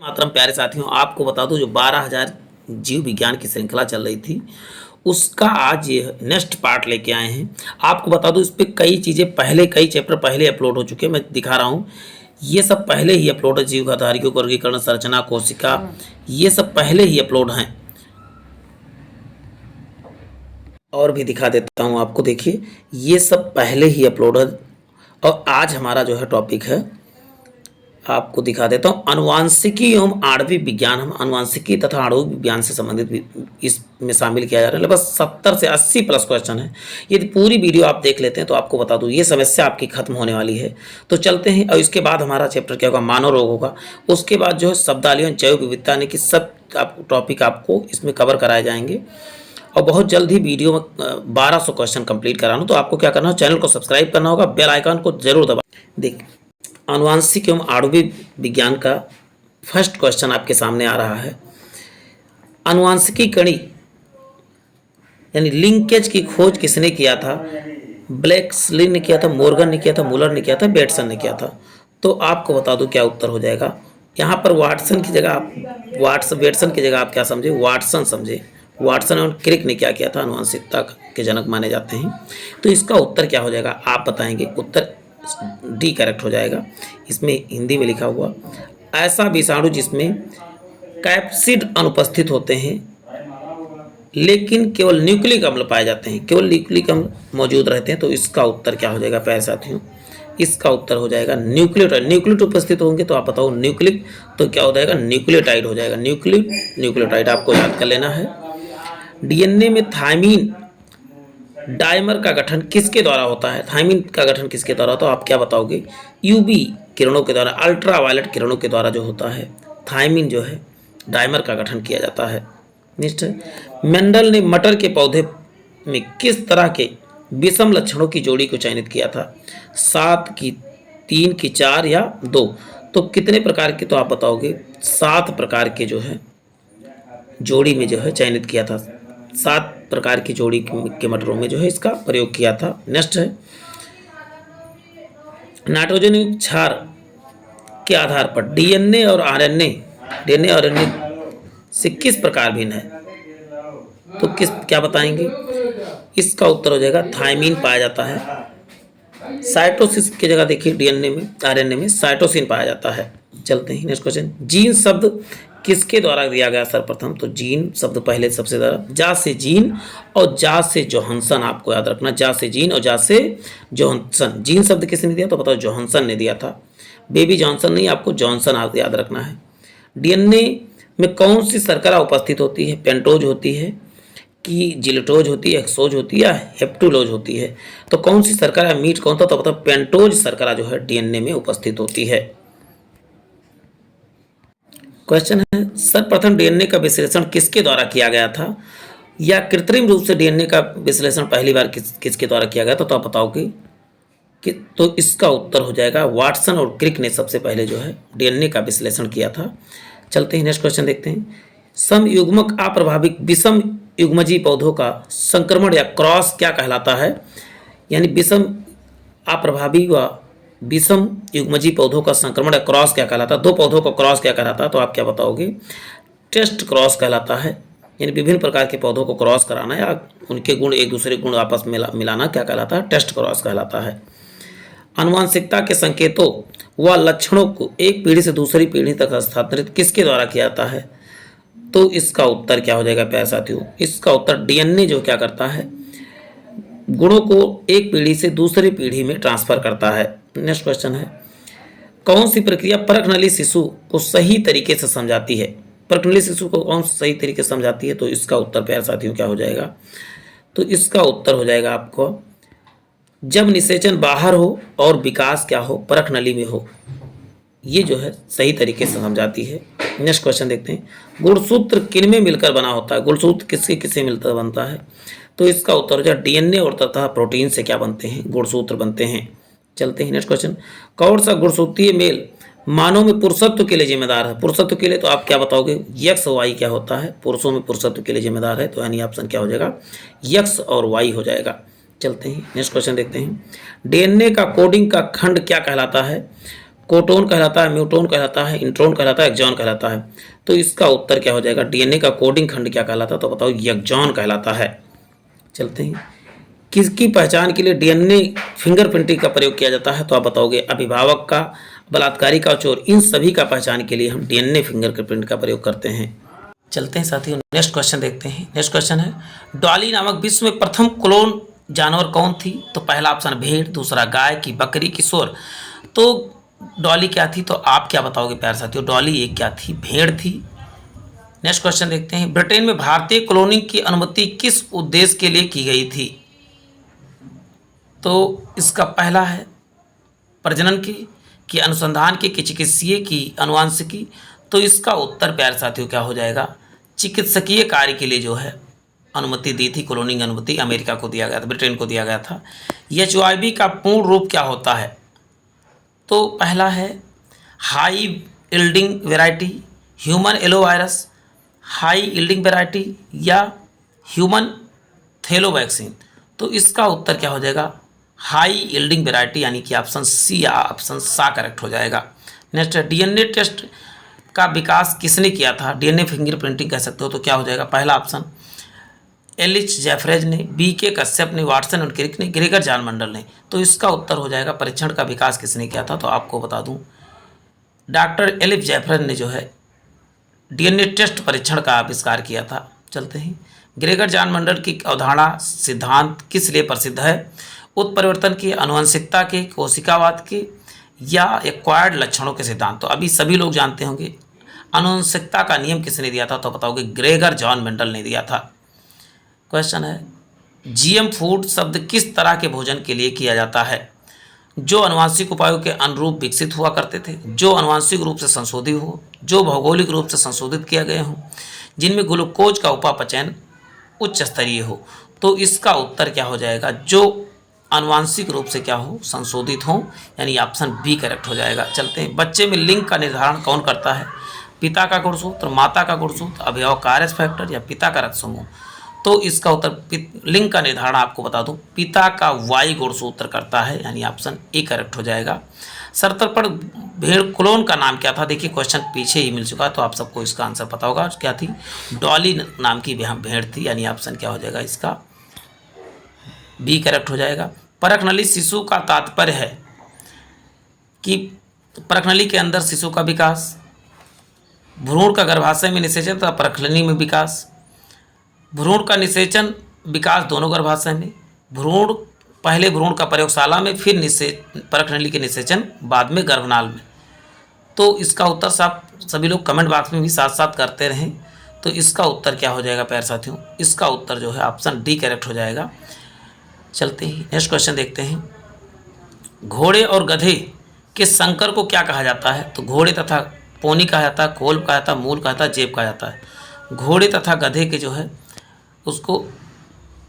मातरम प्यारे साथियों, आपको बता दूं जो 12,000 जीव विज्ञान की श्रृंखला चल रही थी उसका आज ये नेक्स्ट पार्ट लेके आए हैं। आपको बता दूं इस पे कई चीज़ें पहले, कई चैप्टर पहले अपलोड हो चुके हैं। मैं दिखा रहा हूँ, ये सब पहले ही अपलोड है। जीव आधारियों वर्गीकरण, संरचना, कोशिका, ये सब पहले ही अपलोड हैं। और भी दिखा देता हूँ आपको, देखिए ये सब पहले ही अपलोड है। और आज हमारा जो है टॉपिक है, आपको दिखा देता हूँ, अनुवांशिकी एवं आणविक विज्ञान। हम अनुवांशिकी तथा आणविक विज्ञान से संबंधित इसमें शामिल किया जा रहा है। लगभग 70 से 80 प्लस क्वेश्चन है। यदि पूरी वीडियो आप देख लेते हैं तो आपको बता दूं ये समस्या आपकी खत्म होने वाली है। तो चलते हैं। और इसके बाद हमारा चैप्टर क्या होगा, मानव रोग होगा। उसके बाद जो है शब्दावली, जैव विविधता, यानी कि सब टॉपिक आपको इसमें कवर कराए जाएंगे। और बहुत जल्द ही वीडियो में 1200 क्वेश्चन कंप्लीट कराना। तो आपको क्या करना है, चैनल को सब्सक्राइब करना होगा, बेल आइकन को जरूर दबा। देखिए आनुवांशिक एवं आणविक विज्ञान का फर्स्ट क्वेश्चन आपके सामने आ रहा है। आनुवांशिकी कणी यानी लिंकेज की खोज किसने किया था? ब्लैक्सली ने किया था, मोर्गन ने किया था, मुलर ने किया था, बेटसन ने किया था। तो आपको बता दूं क्या उत्तर हो जाएगा। यहाँ पर वाटसन की जगह आप बेटसन की जगह आप क्या समझे, वाटसन समझे। वाटसन और क्रिक ने क्या किया था, आनुवंशिकता के जनक माने जाते हैं। तो इसका उत्तर क्या हो जाएगा आप बताएंगे। उत्तर डी करेक्ट हो जाएगा। इसमें हिंदी में लिखा हुआ, ऐसा विषाणु जिसमें कैप्सिड अनुपस्थित होते हैं लेकिन केवल न्यूक्लिक अम्ल पाए जाते हैं, केवल न्यूक्लिक अम्ल मौजूद रहते हैं। तो इसका उत्तर क्या हो जाएगा प्यारे साथियों, इसका उत्तर हो जाएगा न्यूक्लियोटाइड। न्यूक्लियोटाइड उपस्थित होंगे तो आप बताओ न्यूक्लिक, तो क्या हो जाएगा, न्यूक्लियोटाइड हो जाएगा। न्यूक्लियोटाइड आपको याद कर लेना है। डीएनए में थायमीन डायमर का गठन किसके द्वारा होता है? थायमीन का गठन किसके द्वारा होता है? आप क्या बताओगे, यूवी किरणों के द्वारा, अल्ट्रावायलेट किरणों के द्वारा जो होता है थायमीन जो है डायमर का गठन किया जाता है। नेक्स्ट है, मेंडल ने मटर के पौधे में किस तरह के विषम लक्षणों की जोड़ी को चयनित किया था? 7 की, 3 की, 4 या 2? तो कितने प्रकार के, तो आप बताओगे 7 प्रकार के जो है जोड़ी में जो है चयनित किया था। 7 प्रकार की जोड़ी के मटरों में जो है इसका प्रयोग किया था। नेक्स्ट है, नाइट्रोजन युक्त क्षार के आधार पर डीएनए और आरएनए से किस प्रकार भिन्न है? तो क्या बताएंगे? इसका उत्तर हो जाएगा थायमीन पाया जाता है। साइटोसिस की जगह देखिए डीएनए में, आरएनए में साइटोसिन पाया जाता है। चलते हैं नेक्स्ट क्वेश्चन। जीन शब्द किसके द्वारा दिया गया सर्वप्रथम? तो जीन शब्द पहले सबसे ज्यादा, जा से जीन और जा से जोहानसन, आपको याद रखना, जा से जीन और जा से जोहानसन। जीन शब्द किसने दिया? तो बताओ जोहानसन ने दिया था। बेबी जॉनसन नहीं, आपको जॉनसन याद रखना है। डीएनए में कौन सी शर्करा उपस्थित होती है? पेंटोज होती है कि जिलेटोज होती है, हेक्सोज होती है या हेप्टुलोज होती है? तो कौन सी शर्करा, मीट कौन था? तो बताओ पेंटोज शर्करा जो है डीएनए में उपस्थित होती है। क्वेश्चन है, सर्वप्रथम डीएनए का विश्लेषण किसके द्वारा किया गया था? या कृत्रिम रूप से डीएनए का विश्लेषण पहली बार किसके द्वारा किया गया था? तो आप बताओगे कि, तो इसका उत्तर हो जाएगा वाटसन और क्रिक ने सबसे पहले जो है डीएनए का विश्लेषण किया था। चलते हैं नेक्स्ट क्वेश्चन देखते हैं। समयुग्मक अप्रभाविक विषम युग्मजीय पौधों का संक्रमण या क्रॉस क्या कहलाता है? यानी विषम अप्रभावी व विषम युग्मजीय पौधों का संक्रमण या क्रॉस क्या कहलाता है? 2 पौधों का क्रॉस क्या कहलाता है? तो आप क्या बताओगे, टेस्ट क्रॉस कहलाता है। यानी विभिन्न प्रकार के पौधों को क्रॉस कराना या उनके गुण एक दूसरे गुण आपस में मिलाना क्या कहलाता है? टेस्ट क्रॉस कहलाता है। आनुवंशिकता के संकेतों व लक्षणों को एक पीढ़ी से दूसरी पीढ़ी तक हस्तांतरित किसके द्वारा किया जाता है? तो इसका उत्तर क्या हो जाएगा प्यारे साथियों? इसका उत्तर डीएनए जो क्या करता है, गुणों को एक पीढ़ी से दूसरी पीढ़ी में ट्रांसफर करता है। नेक्स्ट क्वेश्चन है, कौन सी प्रक्रिया परखनली शिशु को सही तरीके से समझाती है? परखनली शिशु को कौन सही तरीके से समझाती है? तो इसका उत्तर प्यारे साथियों क्या हो जाएगा? तो इसका उत्तर हो जाएगा आपको, जब निषेचन बाहर हो और विकास क्या हो, परखनली में हो, ये जो है सही तरीके से समझाती है। नेक्स्ट क्वेश्चन देखते हैं, गुणसूत्र किन में मिलकर बना होता है? गुणसूत्र किसके किससे मिलकर बनता है? तो इसका उत्तर हो जाए डीएनए और तथा प्रोटीन से क्या बनते हैं, गुणसूत्र बनते हैं। चलते हैं नेक्स्ट क्वेश्चन, कौन सा गुणसूत्रीय मेल मानव में पुरुषत्व के लिए जिम्मेदार है? पुरुषत्व के लिए तो आप क्या बताओगे, यक्स वाई क्या होता है, पुरुषों में पुरुषत्व के लिए जिम्मेदार है। तो यानी ऑप्शन क्या हो जाएगा, यक्स और वाई हो जाएगा। चलते हैं नेक्स्ट क्वेश्चन देखते हैं, डीएनए का कोडिंग का खंड क्या कहलाता है? कोटोन कहलाता है, म्यूटोन कहलाता है, इंट्रोन कहलाता है, एक्सॉन कहलाता है। तो इसका उत्तर क्या हो जाएगा? डीएनए का कोडिंग खंड क्या कहलाता है? तो बताओ, एक्सॉन कहलाता है। चलते हैं, किसकी पहचान के लिए डीएनए फिंगरप्रिंटिंग का प्रयोग किया जाता है? तो आप बताओगे अभिभावक का, बलात्कारी का, चोर, इन सभी का पहचान के लिए हम डीएनए फिंगरप्रिंट का प्रयोग करते हैं। चलते हैं साथियों, नेक्स्ट क्वेश्चन देखते हैं। नेक्स्ट क्वेश्चन है, डॉली नामक विश्व में प्रथम क्लोन जानवर कौन थी? तो पहला ऑप्शन भेड़, दूसरा गाय की, बकरी की, सूअर। तो डॉली क्या थी? तो आप क्या बताओगे प्यारे साथियों? डॉली एक क्या थी? भेड़ थी। नेक्स्ट क्वेश्चन देखते हैं, ब्रिटेन में भारतीय क्लोनिंग की अनुमति किस उद्देश्य के लिए की गई थी? तो इसका पहला है प्रजनन की अनुसंधान की चिकित्सीय की, अनुवांशिकी। तो इसका उत्तर प्यारे साथियों क्या हो जाएगा? चिकित्सकीय कार्य के लिए जो है अनुमति दी थी, क्लोनिंग अनुमति अमेरिका को दिया गया था, ब्रिटेन को दिया गया था। एचवाईवी का पूर्ण रूप क्या होता है? तो पहला है high yielding variety, human aloe virus, high yielding variety, या ह्यूमन थैलो वैक्सीन। तो इसका उत्तर क्या हो जाएगा? हाई यील्डिंग वेराइटी, यानी कि ऑप्शन सी या ऑप्शन सा करेक्ट हो जाएगा। नेक्स्ट है, डीएनए टेस्ट का विकास किसने किया था? डीएनए फिंगरप्रिंटिंग कह सकते हो। तो क्या हो जाएगा? पहला ऑप्शन एलिच जेफरेज ने, बी के कश्यप ने, वाटसन और क्रिक ने, ग्रेगर जॉन मंडल ने। तो इसका उत्तर हो जाएगा परीक्षण का विकास किसने किया था? तो आपको बता दूं, डॉक्टर एलिफ जेफरेज ने जो है डीएनए टेस्ट परीक्षण का आविष्कार किया था। चलते हैं, ग्रेगर जॉन मंडल की अवधारणा सिद्धांत किस लिए प्रसिद्ध है? उत्परिवर्तन की, आनुवंशिकता के, कोशिकावाद के, या एक्वायर्ड लक्षणों के सिद्धांत। तो अभी सभी लोग जानते होंगे आनुवंशिकता का नियम किसने दिया था? तो बताओगे ग्रेगर जॉन मेंडल ने दिया था। क्वेश्चन है, जीएम फूड शब्द किस तरह के भोजन के लिए किया जाता है? जो आनुवांशिक उपायों के अनुरूप विकसित हुआ करते थे, जो आनुवांशिक रूप से संशोधित हो, जो भौगोलिक रूप से संशोधित किया गए हों, जिनमें ग्लूकोज का उपापचयन उच्च स्तरीय हो। तो इसका उत्तर क्या हो जाएगा? जो आनुवांशिक रूप से क्या हो? संशोधित हो, यानी ऑप्शन बी करेक्ट हो जाएगा। चलते हैं, बच्चे में लिंग का निर्धारण कौन करता है? पिता का गुणसूत्र, माता का गुणसूत्र, अवयव का आरएस फैक्टर, या पिता का रक्त समूह। तो इसका उत्तर लिंग का निर्धारण आपको बता दूं, पिता का वाई गुणसूत्र करता है, यानी ऑप्शन ए करेक्ट हो जाएगा। सरतरपड़ भेड़ क्लोन का नाम क्या था? देखिए क्वेश्चन पीछे ही मिल चुका है, तो आप सबको इसका आंसर पता होगा। क्या थी? डॉली नाम की भेड़ थी, यानी ऑप्शन क्या हो जाएगा? इसका बी करेक्ट हो जाएगा। परखनली शिशु का तात्पर्य है कि परखनली के अंदर शिशु का विकास, भ्रूण का गर्भाशय में निषेचन तथा परखनली में विकास, भ्रूण का निषेचन विकास दोनों गर्भाशय में, भ्रूण पहले भ्रूण का प्रयोगशाला में, फिर परखनली के निषेचन बाद में गर्भनाल में। तो इसका उत्तर सभी लोग कमेंट बॉक्स में भी साथ साथ करते रहें। तो इसका उत्तर क्या हो जाएगा प्यारे साथियों? इसका उत्तर जो है ऑप्शन डी करेक्ट हो जाएगा। चलते ही नेक्स्ट क्वेश्चन देखते हैं, घोड़े और गधे के संकर को क्या कहा जाता है? तो घोड़े तथा पोनी कहा जाता है, कोल्ब कहा जाता है, मूल कहा जाता है, जेब कहा जाता है। घोड़े तथा गधे के जो है उसको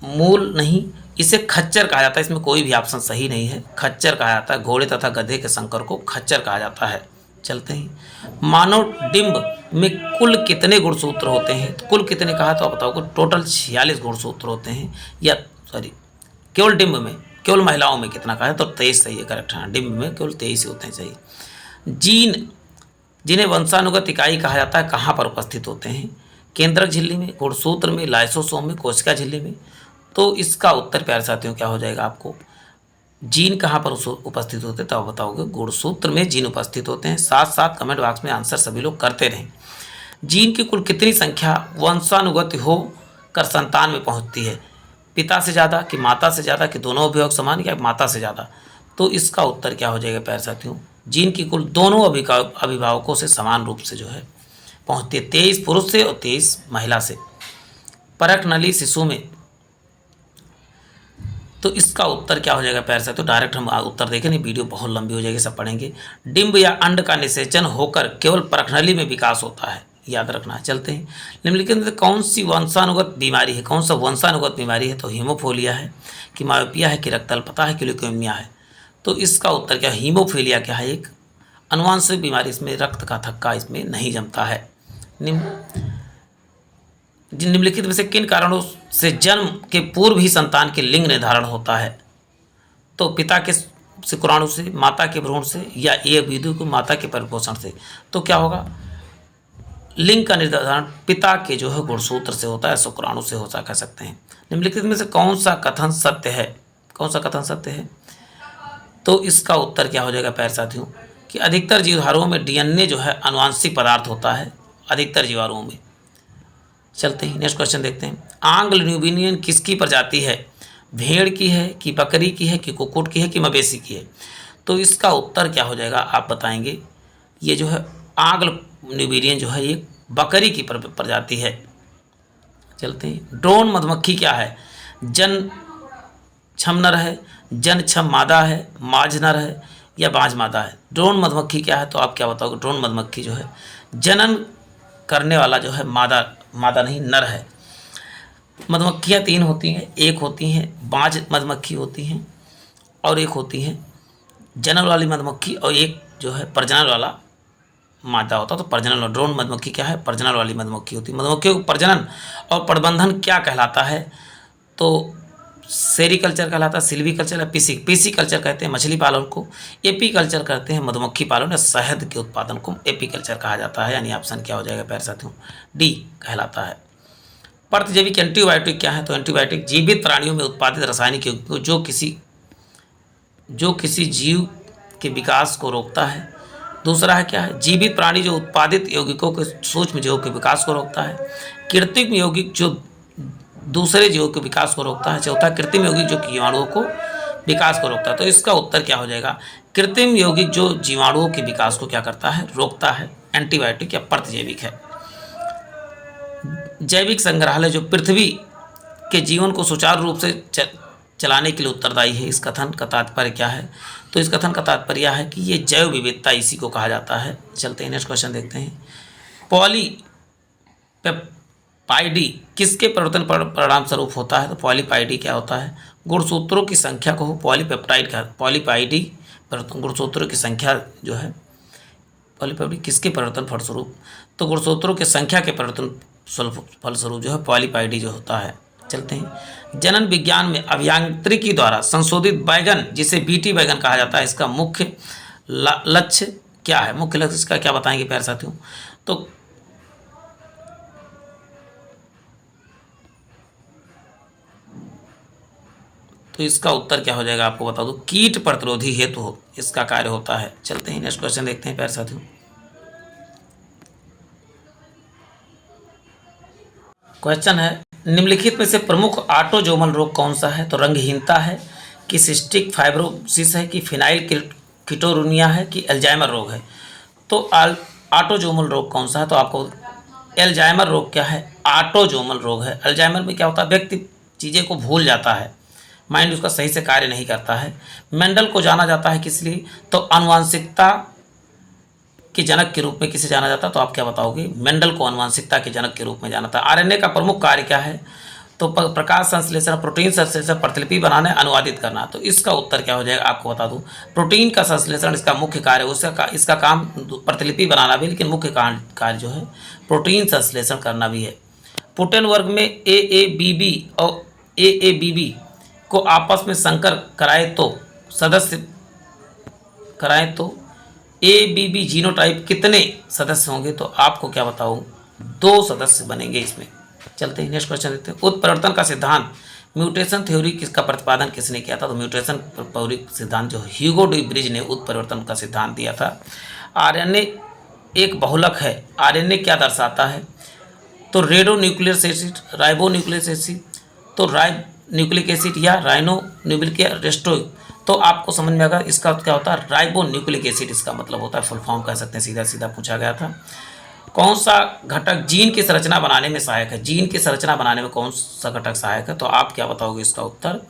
मूल नहीं, इसे खच्चर कहा जाता है। इसमें कोई भी ऑप्शन सही नहीं है, खच्चर कहा जाता है। घोड़े तथा गधे के संकर को खच्चर कहा जाता है। चलते हैं, मानव डिंब में कुल कितने गुणसूत्र होते हैं? तो कुल कितने कहा तो आप बताओगे? टोटल 46 गुणसूत्र होते हैं, या सॉरी केवल डिंब में, केवल महिलाओं में कितना कहा है? तो 23 सही है, करेक्ट है। डिंब में केवल 23 होते हैं, सही। जीन जिन्हें वंशानुगत इकाई कहा जाता है कहाँ पर उपस्थित होते हैं? केंद्रक झिल्ली में, गुणसूत्र में, लाइसोसोम में, कोशिका झिल्ली में। तो इसका उत्तर प्यारे साथियों क्या हो जाएगा? आपको जीन कहाँ पर उपस्थित होते हैं? तो आप बताओगे गुणसूत्र में जीन उपस्थित होते हैं। साथ साथ कमेंट बॉक्स में आंसर सभी लोग करते रहें। जीन की कुल कितनी संख्या वंशानुगत होकर संतान में पहुँचती है? पिता से ज़्यादा कि माता से ज़्यादा कि दोनों अभिभावक समान, या माता से ज़्यादा? तो इसका उत्तर क्या हो जाएगा प्यारे साथियों? जीन की कुल दोनों अभिभावकों से समान रूप से जो है पहुँचती है, 23 पुरुष से और 23 महिला से। परखनली शिशु में, तो इसका उत्तर क्या हो जाएगा प्यारे साथियों? डायरेक्ट हम उत्तर देखें, नहीं वीडियो बहुत लंबी हो जाएगी, सब पढ़ेंगे। डिंब या अंड का निषेचन होकर केवल परखनली में विकास होता है, याद रखना है। चलते हैं, निम्नलिखित में कौन सी वंशानुगत बीमारी है? कौन सा वंशानुगत बीमारी है? तो हीमोफीलिया है, कि मायोपिया है, कि रक्तअल्पता है, कि ल्यूकेमिया है? तो इसका उत्तर क्या? हीमोफीलिया क्या है? एक अनुवांशिक बीमारी, इसमें रक्त का थक्का इसमें नहीं जमता है। निम्नलिखित में से किन कारणों से जन्म के पूर्व ही संतान के लिंग निर्धारण होता है? तो पिता के शुक्राणु से, माता के भ्रूण से, या ए विधु को माता के परिपोषण से। तो क्या होगा, लिंग का निर्धारण पिता के जो है गुणसूत्र से होता है, शुक्राणु से होता कह सकते हैं। निम्नलिखित में से कौन सा कथन सत्य है, कौन सा कथन सत्य है? तो इसका उत्तर क्या हो जाएगा प्यारे साथियों, कि अधिकतर जीवधारुओं में डीएनए जो है आनुवांशिक पदार्थ होता है, अधिकतर जीवाणुओं में। चलते हैं नेक्स्ट क्वेश्चन देखते हैं। आंग्ल न्यूबिनियन किसकी प्रजाति है? भेड़ की है कि बकरी की है कि कुक्कुट की है कि मवेशी की है? तो इसका उत्तर क्या हो जाएगा आप बताएंगे। ये जो है आंग्ल न्यूबिनियन जो है ये बकरी की प्रजाति है। चलते हैं। ड्रोन मधुमक्खी क्या है? जन छम नर है, जन छम मादा है, माझ नर है या बाझ मादा है? ड्रोन मधुमक्खी क्या है? तो आप क्या बताओगे? ड्रोन मधुमक्खी जो है जनन करने वाला जो है मादा नहीं नर है। मधुमक्खियाँ 3 होती हैं, एक होती हैं बाझ मधुमक्खी होती हैं और एक होती हैं जनन वाली मधुमक्खी, और एक जो है प्रजनन वाला मादा होता है। तो प्रजनन, ड्रोन मधुमक्खी क्या है? प्रजनन वाली मधुमक्खी होती है। मधुमक्खियों को प्रजनन और प्रबंधन क्या कहलाता है? तो सेरिकल्चर कहलाता है, सिल्वीकल्चर या पीसी कल्चर कहते हैं मछली पालन को, एपीकल्चर कहते हैं मधुमक्खी पालन या शहद के उत्पादन को एपीकल्चर कहा जाता है। यानी ऑप्शन क्या हो जाएगा प्यारे साथियों? डी कहलाता है। प्रतिजैविक एंटीबायोटिक क्या है? तो एंटीबायोटिक जीवित प्राणियों में उत्पादित रासायनिक यौगिक जो किसी जीव के विकास को रोकता है। दूसरा है क्या है? जीवित प्राणी जो उत्पादित यौगिकों के सूक्ष्म जीवों के विकास को रोकता है। कृत्रिम यौगिक जो दूसरे जीवों के विकास को रोकता है। चौथा कृत्रिम यौगिक जो जीवाणुओं को विकास को रोकता है। तो इसका उत्तर क्या हो जाएगा? कृत्रिम यौगिक जो जीवाणुओं के विकास को क्या करता है? रोकता है। एंटीबायोटिक या प्रतिजैविक है। जैविक संग्रहालय जो पृथ्वी के जीवन को सुचारू रूप से चलाने के लिए उत्तरदायी है। इस कथन का तात्पर्य क्या है? तो इस कथन का तात्पर्य है कि ये जैव विविधता इसी को कहा जाता है। चलते हैं नेक्स्ट क्वेश्चन देखते हैं। पॉलीपेप्टाइडी किसके परिवर्तन परिणाम स्वरूप होता है? तो पॉलीपेप्टाइडी क्या होता है? गुणसूत्रों की संख्या को पॉलीपेप्टाइड का पॉलीपेप्टाइडी गुणसूत्रों की संख्या जो है पॉलीपेप्टाइड किसके परिवर्तन फलस्वरूप? तो गुणसूत्रों की संख्या के परिवर्तन फलस्वरूप जो है पॉलीपेप्टाइडी जो होता है। चलते हैं। जनन विज्ञान में अभियांत्रिकी द्वारा संशोधित बैगन जिसे बीटी बैगन कहा जाता है, इसका मुख्य लक्ष्य क्या है? मुख्य लक्ष्य इसका क्या बताएंगे प्यारे साथियों? तो इसका उत्तर क्या हो जाएगा आपको बता दूं, कीट प्रतिरोधी हेतु इसका कार्य होता है। चलते हैं नेक्स्ट क्वेश्चन देखते हैं प्यारे साथियों। क्वेश्चन है, निम्नलिखित में से प्रमुख ऑटोजोमल रोग कौन सा है? तो रंगहीनता है कि सिस्टिक फाइब्रोसिस है कि फिनाइल कीटोनुरिया है कि अल्जाइमर रोग है? तो ऑटोजोमल रोग कौन सा है? तो आपको अल्जाइमर रोग क्या है? ऑटोजोमल रोग है। अल्जाइमर में क्या होता है? व्यक्ति चीज़ें को भूल जाता है, माइंड उसका सही से कार्य नहीं करता है। मेंडल को जाना जाता है किस लिए? तो आनुवांशिकता के जनक के रूप में किसे जाना जाता है? तो आप क्या बताओगे? मेंडल को आनुवांशिकता के जनक के रूप में जाना था। आरएनए का प्रमुख कार्य क्या है? तो प्रकाश संश्लेषण, प्रोटीन संश्लेषण, प्रतिलिपि बनाने, अनुवादित करना। तो इसका उत्तर क्या हो जाएगा आपको बता दूं, प्रोटीन का संश्लेषण इसका मुख्य कार्य है। इसका काम प्रतिलिपि बनाना भी, लेकिन मुख्य कार्य जो है प्रोटीन संश्लेषण करना भी है। पुटेन वर्ग में AABB और AABB को आपस में संकर कराएं तो ABB जीनोटाइप कितने सदस्य होंगे? तो आपको क्या बताऊं, 2 सदस्य बनेंगे इसमें। चलते हैं नेक्स्ट क्वेश्चन देखते हैं। उत्परिवर्तन का सिद्धांत म्यूटेशन थ्योरी किसका प्रतिपादन किसने किया था? तो म्यूटेशन थ्योरी सिद्धांत जो ह्यूगो डी ब्रिज ने उत्परिवर्तन का सिद्धांत दिया था। आरएनए एक बहुलक है। आरएनए क्या दर्शाता है? तो redo nuclear acid, ribo nuclear acid, तो न्यूक्लिक एसिड या राइनो न्यूक्लिक रेस्टो। तो आपको समझ में आएगा इसका क्या होता है? राइबो न्यूक्लिक एसिड इसका मतलब होता है, फुल फॉर्म कह सकते हैं, सीधा सीधा पूछा गया था। कौन सा घटक जीन की संरचना बनाने में सहायक है? जीन की संरचना बनाने में कौन सा घटक सहायक है? तो आप क्या बताओगे इसका उत्तर?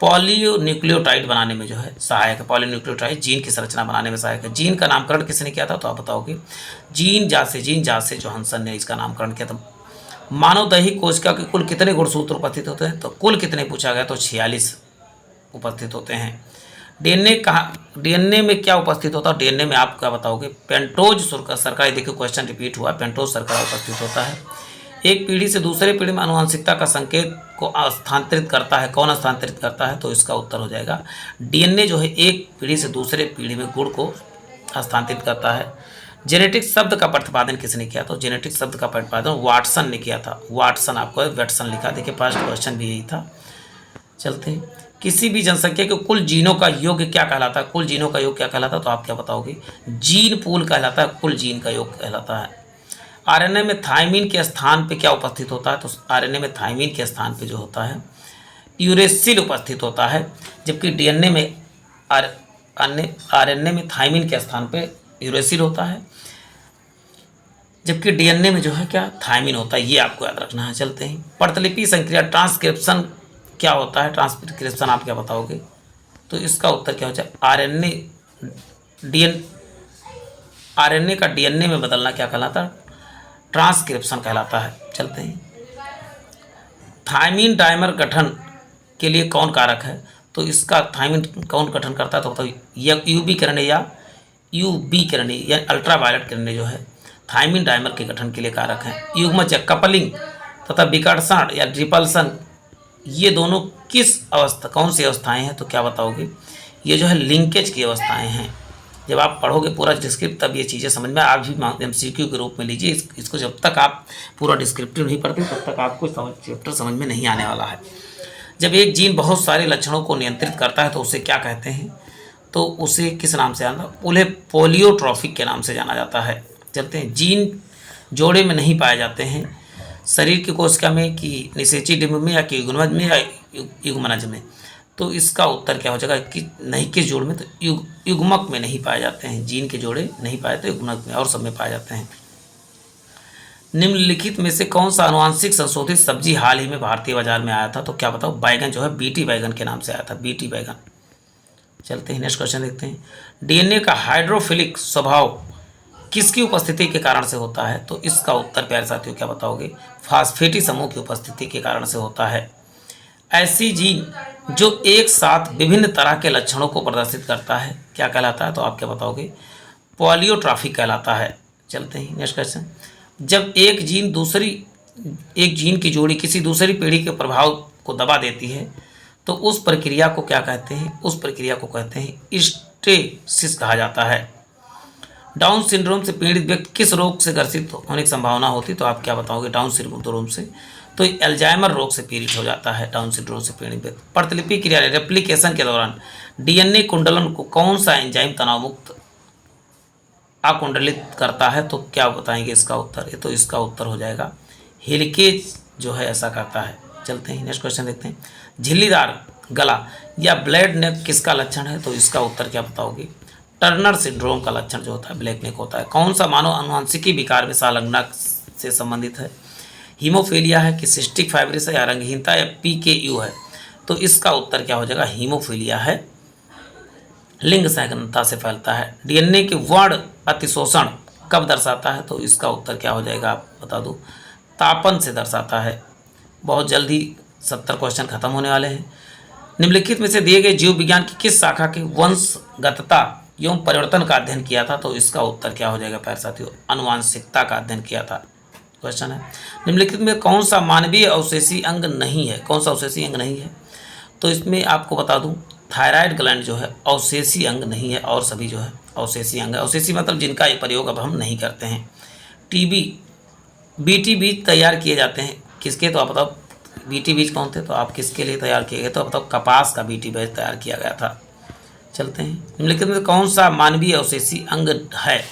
पॉलीन्यूक्लियोटाइड बनाने में जो है सहायक है। पॉलीन्यूक्लियोटाइड जीन की संरचना बनाने में सहायक है। जीन का नामकरण किसने किया था? तो आप बताओगे जीन जासे जोहानसन ने इसका नामकरण किया था। मानव दैहिक कोशिका के कुल कितने गुणसूत्र उपस्थित होते हैं? तो कुल कितने पूछा गया? तो 46 उपस्थित होते हैं। डीएनए में क्या उपस्थित होता है? डीएनए में आप क्या बताओगे? पेंटोज शर्करा, देखिए क्वेश्चन रिपीट हुआ, पेंटोज शर्करा उपस्थित होता है। एक पीढ़ी से दूसरे पीढ़ी में आनुवंशिकता का संकेत को स्थानांतरित करता है, कौन स्थानांतरित करता है? तो इसका उत्तर हो जाएगा डीएनए जो है एक पीढ़ी से दूसरे पीढ़ी में गुण को स्थानांतरित करता है। जेनेटिक शब्द का प्रतिपादन किसने किया? तो जेनेटिक शब्द का प्रतिपादन वाटसन ने किया था। वाटसन, आपको वेटसन लिखा, देखिए फर्स्ट क्वेश्चन भी यही था। चलते हैं, किसी भी जनसंख्या के कुल जीनों का योग क्या कहलाता है? कुल जीनों का योग क्या कहलाता है? तो आप क्या बताओगे? जीन पूल कहलाता है, कुल जीन का योग कहलाता है। आरएनए में थायमिन के स्थान पे क्या उपस्थित होता है? तो आरएनए में थायमिन के स्थान पे जो होता है यूरेसिल उपस्थित होता है, जबकि डीएनए में आरएनए में थायमिन के स्थान पे यूरेसिल होता है, जबकि डीएनए में जो है क्या थायमिन होता है, ये आपको याद रखना है। चलते हैं, प्रतिलिपि संक्रिया ट्रांसक्रिप्शन क्या होता है? ट्रांसक्रिप्शन आप क्या बताओगे? तो इसका उत्तर क्या हो जाए? आरएनए का डीएनए में बदलना क्या कहलाता है? ट्रांसक्रिप्शन कहलाता है। चलते हैं, थायमिन डायमर गठन के लिए कौन कारक है? तो इसका थायमिन कौन गठन करता है? तो बताओ, यूवी किरणें या यूबी किरणें या अल्ट्रावायलेट किरणें जो है थायमिन डायमर के गठन के लिए कारक हैं। युग्मजक, कपलिंग तथा विकर्षण या रिपल्सन, ये दोनों किस अवस्था, कौन सी अवस्थाएं हैं? तो क्या बताओगे? ये जो है लिंकेज की अवस्थाएं हैं। जब आप पढ़ोगे पूरा डिस्क्रिप्ट तब ये चीज़ें समझ में, आप भी एमसीक्यू के रूप में लीजिए इसको। जब तक आप पूरा डिस्क्रिप्टिव नहीं पढ़ते तब तक आपको चैप्टर समझ में नहीं आने वाला है। जब एक जीन बहुत सारे लक्षणों को नियंत्रित करता है तो उसे क्या कहते हैं? तो उसे किस नाम से जाना? उन्हें पोलियोट्रॉफिक के नाम से जाना जाता है। चलते हैं, जीन जोड़े में नहीं पाए जाते हैं शरीर की कोशिका में, कि निषेची डिंब में, या कि युग्मज में, या युग्मनज में? तो इसका उत्तर क्या हो जाएगा? कि नहीं, किस जोड़ में? तो युग्मक में नहीं पाए जाते हैं। जीन के जोड़े नहीं पाए तो युग्मक में, और सब में पाए जाते हैं। निम्नलिखित में से कौन सा आनुवांशिक संशोधित सब्जी हाल ही में भारतीय बाजार में आया था? तो क्या बताओ? बैगन जो है बीटी बैगन के नाम से आया था, बीटी बैगन। चलते हैं, नेक्स्ट क्वेश्चन देखते हैं। डीएनए का हाइड्रोफिलिक स्वभाव किसकी उपस्थिति के कारण से होता है? तो इसका उत्तर प्यारे साथियों क्या बताओगे? फास्फेटी समूह की उपस्थिति के कारण से होता है। ऐसी जीन जो एक साथ विभिन्न तरह के लक्षणों को प्रदर्शित करता है क्या कहलाता है? तो आप क्या बताओगे? पॉलियोट्रॉफिक कहलाता है। चलते हैं, नेक्स्ट क्वेश्चन। जब एक जीन की जोड़ी किसी दूसरी पीढ़ी के प्रभाव को दबा देती है तो उस प्रक्रिया को क्या कहते हैं? उस प्रक्रिया को कहते हैं स्टेसिस कहा जाता है। डाउन सिंड्रोम से पीड़ित व्यक्ति किस रोग से ग्रसित होने की संभावना होती? तो आप क्या बताओगे? डाउन सिंड्रोम से तो अल्जाइमर रोग से पीड़ित हो जाता है डाउन सिंड्रोम से पीड़ित व्यक्ति। प्रतिलिपि क्रिया रेप्लिकेशन के दौरान डीएनए कुंडलन को कौन सा एंजाइम तनाव मुक्त अकुंडलित करता है? तो क्या बताएंगे इसका उत्तर? तो इसका उत्तर हो जाएगा हेलिकेज जो है ऐसा करता है। चलते हैं, नेक्स्ट क्वेश्चन देखते हैं। झिल्लीदार गला या ब्लैक नेक किसका लक्षण है? तो इसका उत्तर क्या बताओगे? टर्नर सिंड्रोम का लक्षण जो होता है ब्लैक नेक होता है। कौन सा मानव आनुवंशिकी विकार में संलग्नता से संबंधित है? हीमोफीलिया है, कि सिस्टिक फाइब्रिस है, या रंगहीनता, या पीकेयू है? तो इसका उत्तर क्या हो जाएगा? हीमोफीलिया है, लिंग सहिष्णुता से फैलता है। डीएनए के वर्ण अतिशोषण कब दर्शाता है? तो इसका उत्तर क्या हो जाएगा? आप बता दो। तापन से दर्शाता है। बहुत जल्दी 70 क्वेश्चन खत्म होने वाले हैं। निम्नलिखित में से दिए गए जीव विज्ञान की किस शाखा के वंशगतता एवं परिवर्तन का अध्ययन किया था? तो इसका उत्तर क्या हो जाएगा प्यारे साथियों? अनुवांशिकता का अध्ययन किया था। क्वेश्चन है, निम्नलिखित में कौन सा मानवीय अवशेषी अंग नहीं है? कौन सा अवशेषी अंग नहीं है? तो इसमें आपको बता दूं, थायराइड ग्लैंड जो है अवशेषी अंग नहीं है, और सभी जो है अवशेषी अंग है। अवशेषी मतलब जिनका ये प्रयोग अब हम नहीं करते हैं। बीटी बीज तैयार किए जाते हैं किसके? तो आप बताओ, बीटी बीज कौन थे? तो आप किसके लिए तैयार किए गए? तो आप बताओ, कपास का बीटी बीज तैयार किया गया था। चलते हैं, निम्नलिखित में कौन सा मानवीय अवशेषी अंग है?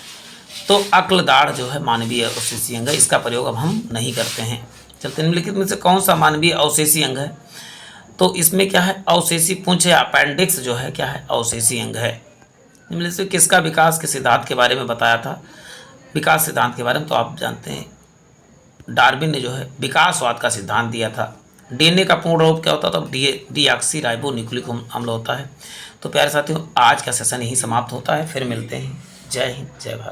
तो अक्लदाढ़ जो है मानवीय अवशेषी अंग है, इसका प्रयोग अब हम नहीं करते हैं। चलते हैं, निम्नलिखित में से कौन सा मानवीय अवशेषी अंग है? तो इसमें क्या है? अवशेषी पुंछ या अपेंडिक्स जो है क्या है? अवशेषी अंग है। निम्नलिखित में किसका विकास के सिद्धांत के बारे में बताया था? विकास सिद्धांत के बारे में तो आप जानते हैं, डार्विन ने जो है विकासवाद का सिद्धांत दिया था। डीएनए का पूर्ण रूप क्या होता है? तो डीऑक्सीराइबोन्यूक्लिक अम्ल होता है। तो प्यारे साथियों, आज का सेशन यही समाप्त होता है। फिर मिलते हैं। जय हिंद, जय भारत।